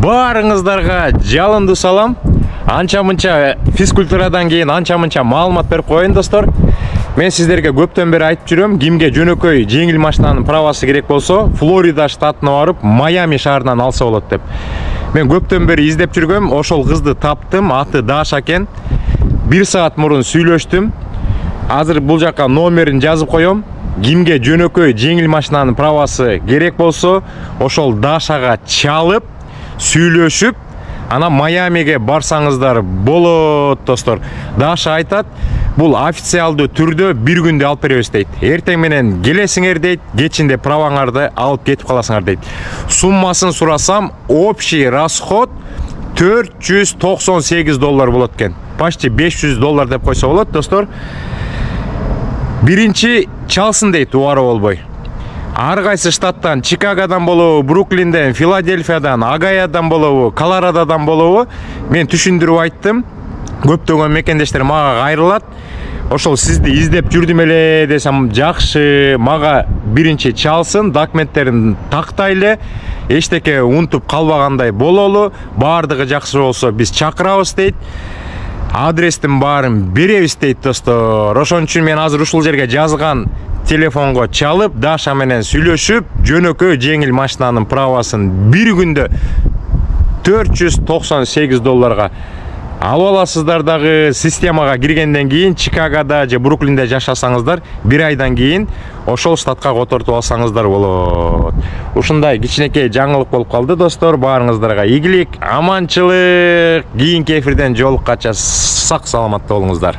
Барыңыздарға жалынды салам. Анча-мынча физкультурадан кейін анча-мынча маалымат беріп қояйын, достор. Мен сіздерге көптен бері айтып жүрөм, кимге жөнөкөй жеңил машинаның правасы керек болсо, Флорида штатына барып, Майами шаарынан алса болот деп. Мен көптен бері издеп жүргөм, ошол кызды таптым, аты Даша экен. 1 саат мурун сүйлөштүм. Азыр бул жакка номерин жазып коем. Кимге жөнөкөй жеңил машинаның правасы керек болсо, ошол Дашага чалып, сүйлөшүп, ана Майамиге барсаңыздар болот, достор. Даша айтат, бул официалдуу түрдө 1 күндө алып беребиз дейт. Эртең менен келесиңер дейт, кечинде праваңарды алып кетип каласыңар дейт. Суммасын сурасам, общий расход $498 болот экен. Почти $500 деп койсо болот, достор. Биринчи чалсын дейт, убары болбой. Ар кайсы штаттан, Чикагодан болобу, Бруклинден, Филадельфиядан, Агаядан болобу, Колорадодан болобу, мен түшүндүрүп айттым. Көптөгөн мекендештер мага кайрылат. Ошол сизди издеп жүрдүм эле десем, жакшы, мага биринчи чалсын, документтерин тактайлы, эчтеке унутуп калбагандай бололу, баардыгы жакшы болсо биз чакырабыз дейт. Адрестин баарын беребиз дейт, достор. Ошон үчүн мен азыр ушул жерге жазган телефонго чалып, Даша менен сүйлөшүп, жөнөкөй жеңил машинанын правасын 1 күндө $498 алып аласыздар. Дагы системага киргенден кийин Чикагода же Бруклинде жашасаңыздар, 1 айдан кийин ошол штатка котортуп алсаңыздар болот. Ушундай кичинекей жаңылык болуп калды, достор. Баарыңыздарга ийгилик, аманчылык. Кийинки эфирден жолуккача сак саламатта болуңуздар.